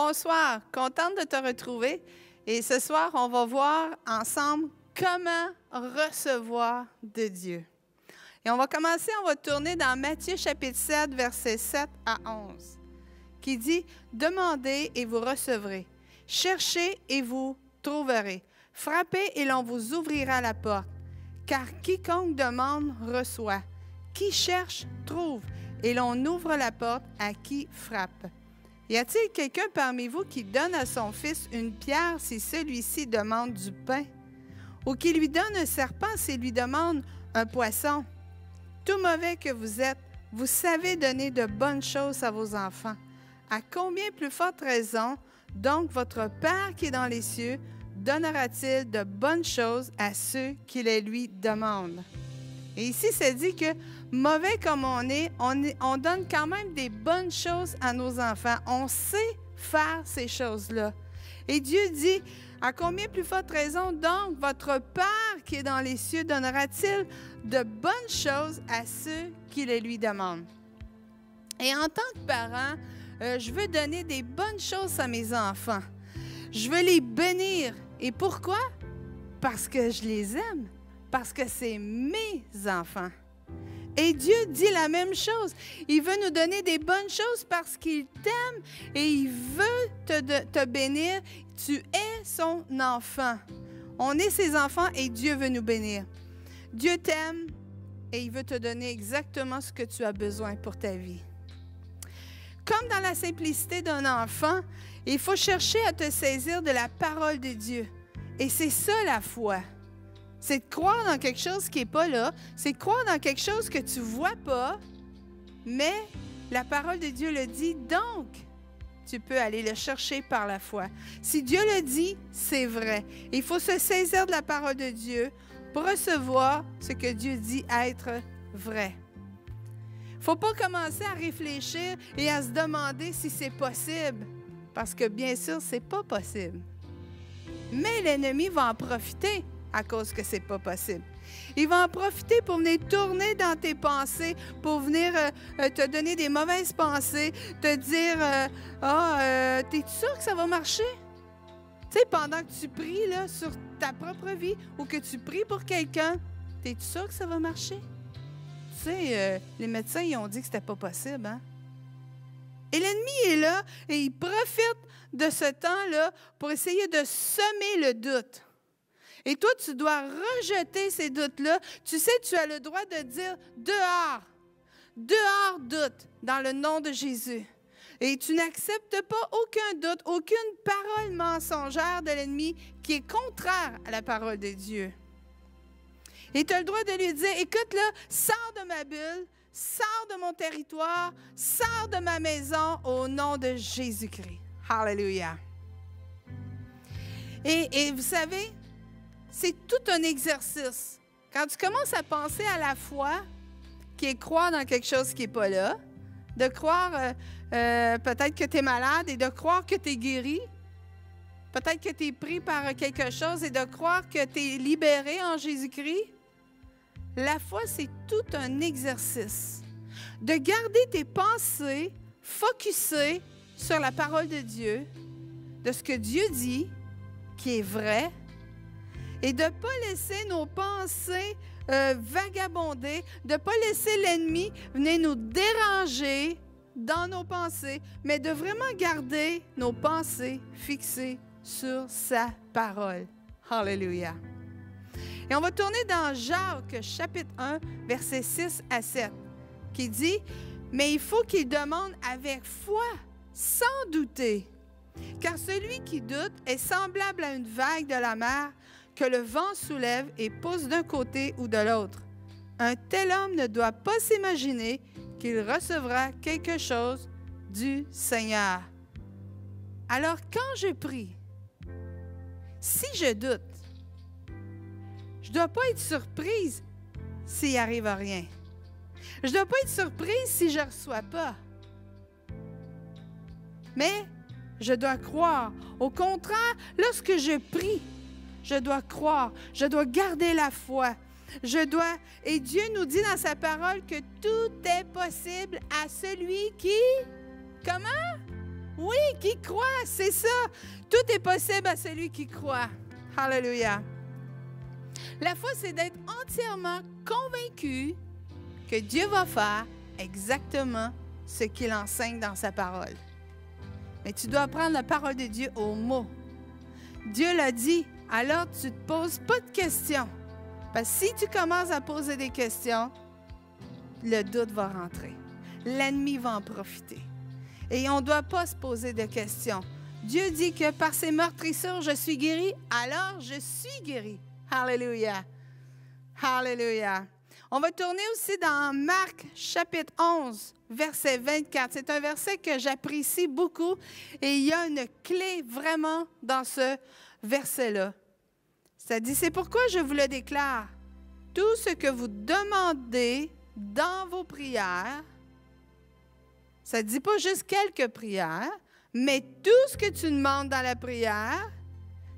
Bonsoir, contente de te retrouver. Et ce soir, on va voir ensemble comment recevoir de Dieu. Et on va commencer, on va tourner dans Matthieu chapitre 7, versets 7 à 11, qui dit « Demandez et vous recevrez. Cherchez et vous trouverez. Frappez et l'on vous ouvrira la porte. Car quiconque demande reçoit. Qui cherche trouve. Et l'on ouvre la porte à qui frappe. Y a-t-il quelqu'un parmi vous qui donne à son fils une pierre si celui-ci demande du pain? Ou qui lui donne un serpent s'il lui demande un poisson? Tout mauvais que vous êtes, vous savez donner de bonnes choses à vos enfants. À combien plus forte raison, donc votre Père qui est dans les cieux, donnera-t-il de bonnes choses à ceux qui les lui demandent? Et ici, c'est dit que mauvais comme on donne quand même des bonnes choses à nos enfants. On sait faire ces choses-là. Et Dieu dit, à combien plus forte raison, donc, votre Père qui est dans les cieux donnera-t-il de bonnes choses à ceux qui les lui demandent? Et en tant que parent, je veux donner des bonnes choses à mes enfants. Je veux les bénir. Et pourquoi? Parce que je les aime. Parce que c'est mes enfants. Et Dieu dit la même chose. Il veut nous donner des bonnes choses parce qu'il t'aime et il veut te bénir. Tu es son enfant. On est ses enfants et Dieu veut nous bénir. Dieu t'aime et il veut te donner exactement ce que tu as besoin pour ta vie. Comme dans la simplicité d'un enfant, il faut chercher à te saisir de la parole de Dieu. Et c'est ça la foi. C'est de croire dans quelque chose qui n'est pas là. C'est de croire dans quelque chose que tu ne vois pas. Mais la parole de Dieu le dit, donc tu peux aller le chercher par la foi. Si Dieu le dit, c'est vrai. Il faut se saisir de la parole de Dieu pour recevoir ce que Dieu dit être vrai. Il ne faut pas commencer à réfléchir et à se demander si c'est possible. Parce que bien sûr, ce n'est pas possible. Mais l'ennemi va en profiter à cause que ce n'est pas possible. Il va en profiter pour venir tourner dans tes pensées, pour venir te donner des mauvaises pensées, te dire « t'es sûr que ça va marcher? » Tu sais, pendant que tu pries là, sur ta propre vie ou que tu pries pour quelqu'un, t'es sûr que ça va marcher? Tu sais, les médecins, ils ont dit que c'était pas possible, hein? Et l'ennemi est là et il profite de ce temps-là pour essayer de semer le doute. Et toi, tu dois rejeter ces doutes-là. Tu sais, tu as le droit de dire « dehors ». Dehors doute, dans le nom de Jésus. Et tu n'acceptes pas aucun doute, aucune parole mensongère de l'ennemi qui est contraire à la parole de Dieu. Et tu as le droit de lui dire « écoute là, sors de ma bulle, sors de mon territoire, sors de ma maison au nom de Jésus-Christ. » Alléluia. Et vous savez, c'est tout un exercice. Quand tu commences à penser à la foi, qui est croire dans quelque chose qui n'est pas là, de croire peut-être que tu es malade et de croire que tu es guéri, peut-être que tu es pris par quelque chose et de croire que tu es libéré en Jésus-Christ, la foi, c'est tout un exercice. De garder tes pensées focusées sur la parole de Dieu, de ce que Dieu dit, qui est vrai, et de ne pas laisser nos pensées vagabonder, de ne pas laisser l'ennemi venir nous déranger dans nos pensées, mais de vraiment garder nos pensées fixées sur sa parole. Alléluia. Et on va tourner dans Jacques, chapitre 1, versets 6 à 7, qui dit « Mais il faut qu'il demande avec foi, sans douter, car celui qui doute est semblable à une vague de la mer que le vent soulève et pousse d'un côté ou de l'autre. Un tel homme ne doit pas s'imaginer qu'il recevra quelque chose du Seigneur. » Alors, quand je prie, si je doute, je ne dois pas être surprise s'il n'arrive à rien. Je ne dois pas être surprise si je ne reçois pas. Mais je dois croire. Au contraire, lorsque je prie, je dois croire. Je dois garder la foi. Et Dieu nous dit dans sa parole que tout est possible à celui qui... Comment? Oui, qui croit, c'est ça. Tout est possible à celui qui croit. Alléluia. La foi, c'est d'être entièrement convaincu que Dieu va faire exactement ce qu'il enseigne dans sa parole. Mais tu dois prendre la parole de Dieu au mot. Dieu l'a dit, alors tu ne te poses pas de questions. Parce que si tu commences à poser des questions, le doute va rentrer. L'ennemi va en profiter. Et on ne doit pas se poser de questions. Dieu dit que par ses meurtrissures, je suis guéri, alors je suis guéri. Alléluia. Alléluia. On va tourner aussi dans Marc, chapitre 11, verset 24. C'est un verset que j'apprécie beaucoup et il y a une clé vraiment dans ce verset-là. Ça dit, c'est pourquoi je vous le déclare, tout ce que vous demandez dans vos prières, ça ne dit pas juste quelques prières, mais tout ce que tu demandes dans la prière,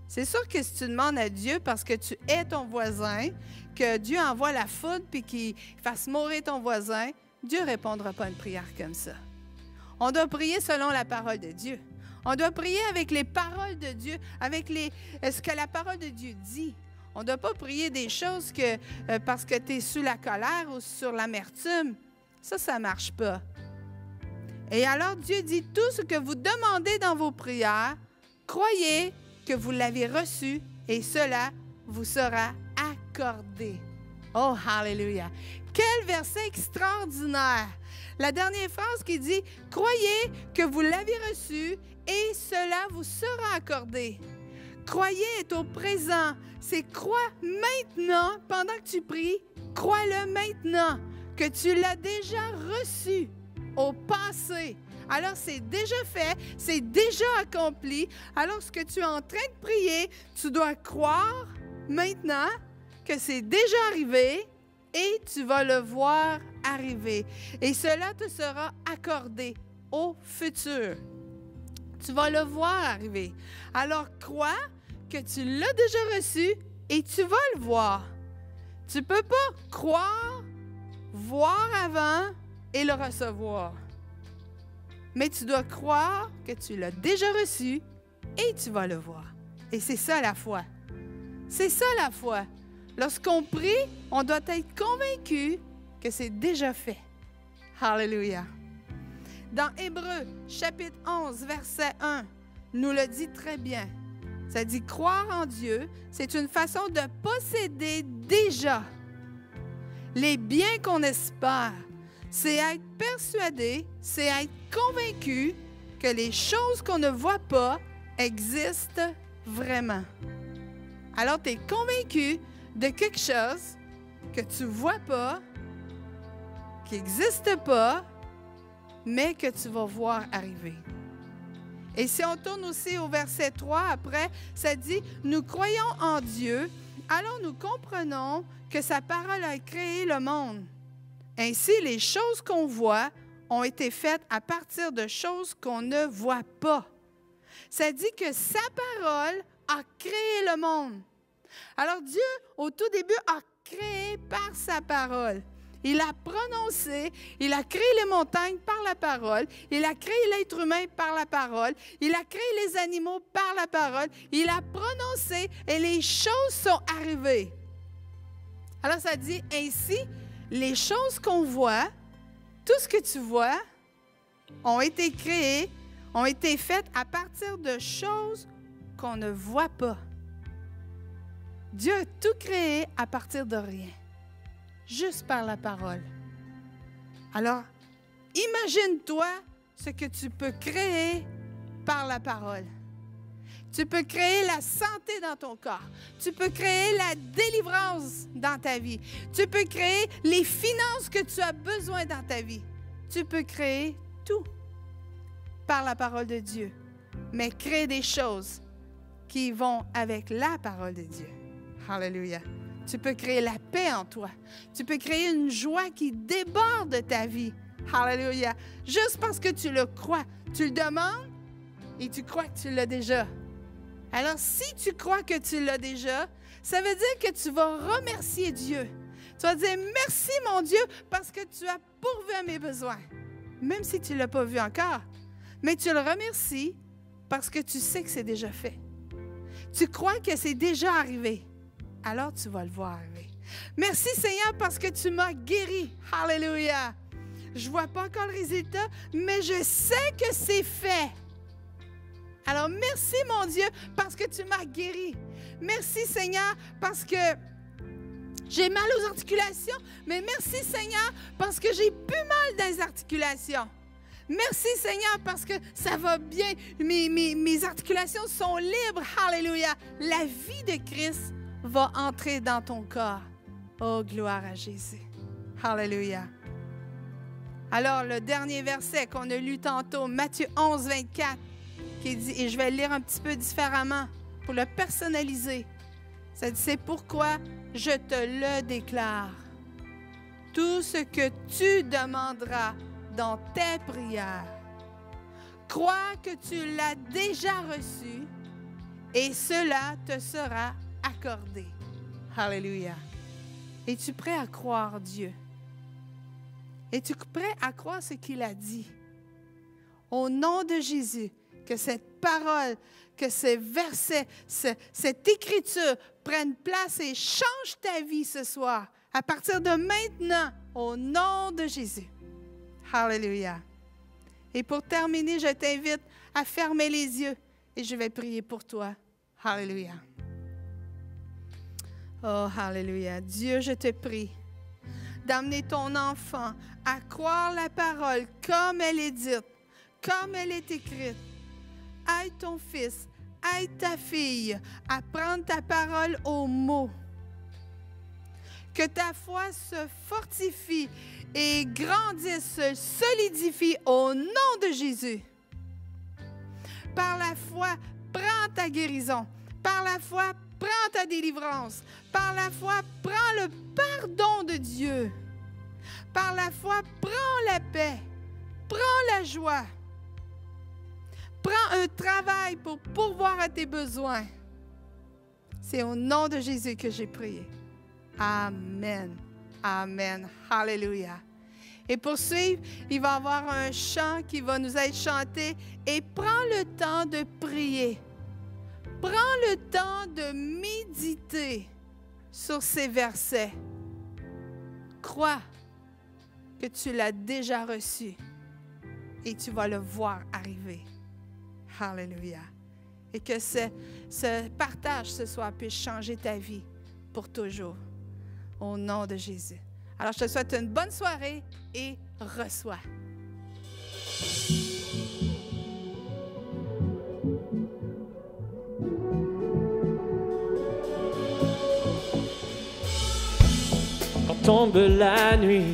c'est sûr que si tu demandes à Dieu parce que tu hais ton voisin, que Dieu envoie la foudre puis qu'il fasse mourir ton voisin, Dieu ne répondra pas à une prière comme ça. On doit prier selon la parole de Dieu. On doit prier avec les paroles de Dieu, avec ce que la parole de Dieu dit. On ne doit pas prier des choses parce que tu es sous la colère ou sur l'amertume. Ça ne marche pas. Et alors Dieu dit, tout ce que vous demandez dans vos prières, croyez que vous l'avez reçu et cela vous sera accordé. Oh, hallelujah! Quel verset extraordinaire! La dernière phrase qui dit, croyez que vous l'avez reçu et cela vous sera accordé. Croyez est au présent. C'est crois maintenant, pendant que tu pries, crois-le maintenant, que tu l'as déjà reçu au passé. Alors, c'est déjà fait, c'est déjà accompli. Alors, ce que tu es en train de prier, tu dois croire maintenant que c'est déjà arrivé et tu vas le voir arriver. Et cela te sera accordé au futur. Tu vas le voir arriver. Alors, crois que tu l'as déjà reçu et tu vas le voir. Tu ne peux pas croire, voir avant et le recevoir. Mais tu dois croire que tu l'as déjà reçu et tu vas le voir. Et c'est ça la foi. C'est ça la foi. Lorsqu'on prie, on doit être convaincu que c'est déjà fait. Alléluia. Dans Hébreux, chapitre 11, verset 1, nous le dit très bien. Ça dit, croire en Dieu, c'est une façon de posséder déjà les biens qu'on espère. C'est être persuadé, c'est être convaincu que les choses qu'on ne voit pas existent vraiment. Alors, tu es convaincu de quelque chose que tu ne vois pas, qui n'existe pas, mais que tu vas voir arriver. Et si on tourne aussi au verset 3, après, ça dit, « Nous croyons en Dieu, alors nous comprenons que sa parole a créé le monde. Ainsi, les choses qu'on voit ont été faites à partir de choses qu'on ne voit pas. » Ça dit que sa parole a créé le monde. Alors Dieu, au tout début, a créé par sa parole. Il a prononcé, il a créé les montagnes par la parole, il a créé l'être humain par la parole, il a créé les animaux par la parole, il a prononcé et les choses sont arrivées. Alors ça dit, ainsi, les choses qu'on voit, tout ce que tu vois, ont été créées, ont été faites à partir de choses qu'on ne voit pas. Dieu a tout créé à partir de rien. Juste par la parole. Alors, imagine-toi ce que tu peux créer par la parole. Tu peux créer la santé dans ton corps. Tu peux créer la délivrance dans ta vie. Tu peux créer les finances que tu as besoin dans ta vie. Tu peux créer tout par la parole de Dieu. Mais crée des choses qui vont avec la parole de Dieu. Alléluia. Tu peux créer la paix en toi. Tu peux créer une joie qui déborde de ta vie. Alléluia. Juste parce que tu le crois. Tu le demandes et tu crois que tu l'as déjà. Alors, si tu crois que tu l'as déjà, ça veut dire que tu vas remercier Dieu. Tu vas dire, merci mon Dieu, parce que tu as pourvu à mes besoins. Même si tu ne l'as pas vu encore. mais tu le remercies parce que tu sais que c'est déjà fait. Tu crois que c'est déjà arrivé. Alors tu vas le voir arriver. Merci Seigneur parce que tu m'as guéri. Alléluia. Je ne vois pas encore le résultat, mais je sais que c'est fait. Alors merci mon Dieu parce que tu m'as guéri. Merci Seigneur parce que j'ai mal aux articulations, mais merci Seigneur parce que j'ai plus mal dans les articulations. Merci Seigneur parce que ça va bien. Mes articulations sont libres. Alléluia. La vie de Christ va entrer dans ton corps. Oh, gloire à Jésus. Alléluia. Alors, le dernier verset qu'on a lu tantôt, Matthieu 11, 24, qui dit, et je vais le lire un petit peu différemment pour le personnaliser. Ça dit, c'est pourquoi je te le déclare. Tout ce que tu demanderas dans tes prières, crois que tu l'as déjà reçu et cela te sera accordé. Alléluia. Es-tu prêt à croire Dieu? Es-tu prêt à croire ce qu'il a dit? Au nom de Jésus, que cette parole, que ces versets, cette écriture prennent place et change ta vie ce soir, à partir de maintenant, au nom de Jésus. Alléluia. Et pour terminer, je t'invite à fermer les yeux et je vais prier pour toi. Alléluia. Oh, alléluia. Dieu, je te prie d'amener ton enfant à croire la parole comme elle est dite, comme elle est écrite. Aide ton fils, aide ta fille à prendre ta parole au mot. Que ta foi se fortifie et grandisse, se solidifie au nom de Jésus. Par la foi, prends ta guérison. Par la foi, prends ta délivrance. Par la foi, prends le pardon de Dieu. Par la foi, prends la paix. Prends la joie. Prends un travail pour pourvoir à tes besoins. C'est au nom de Jésus que j'ai prié. Amen. Amen. Alléluia. Et pour suivre, il va y avoir un chant qui va nous être chanté. Et prends le temps de prier. Prends le temps de méditer sur ces versets. Crois que tu l'as déjà reçu et tu vas le voir arriver. Alléluia. Et que ce partage ce soir puisse changer ta vie pour toujours. Au nom de Jésus. Alors, je te souhaite une bonne soirée et reçois. Quand tombe la nuit,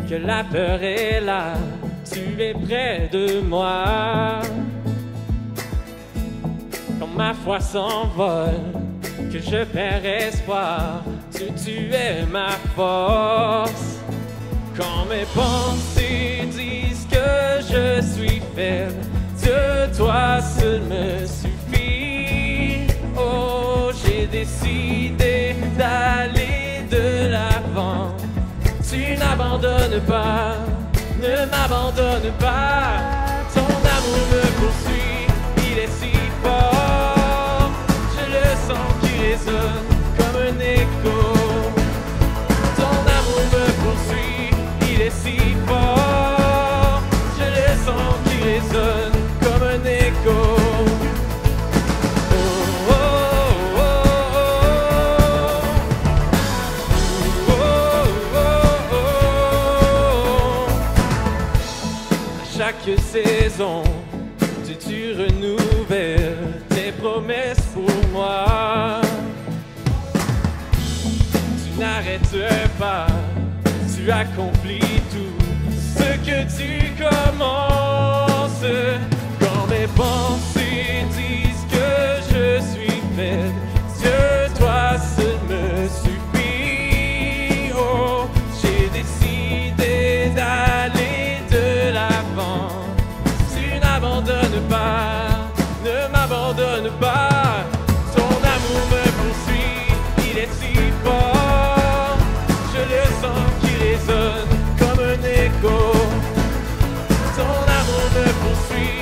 que la peur est là, tu es près de moi. Quand ma foi s'envole, que je perds espoir, tu es ma force. Quand mes pensées disent que je suis faible, Dieu, toi seul me suffit. Oh, j'ai décidé d'aller de l'avant. Tu n'abandonnes pas, ne m'abandonne pas. Ton amour me poursuit, il est si fort. Je le sens qui résonne comme un écho. Ton amour me poursuit, il est si fort. Je le sens qui résonne comme un écho. Chaque saison, tu renouvelles tes promesses pour moi. Tu n'arrêtes pas, tu accomplis tout ce que tu commences. Quand mes pensées disent que je suis faible, Dieu, toi seul me suffit. Oh, j'ai décidé d'aller de l'avant. Tu n'abandonnes pas, ne m'abandonne pas. Ton amour me poursuit, il est si fort. Je le sens qui résonne comme un écho. Ton amour me poursuit,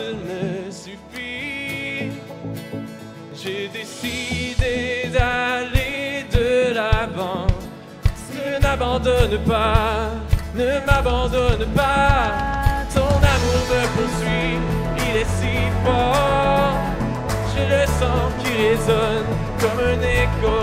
il me suffit. J'ai décidé d'aller de l'avant. Ne m'abandonne pas, ne m'abandonne pas. Ton amour me poursuit, il est si fort. Je le sens qui résonne comme un écho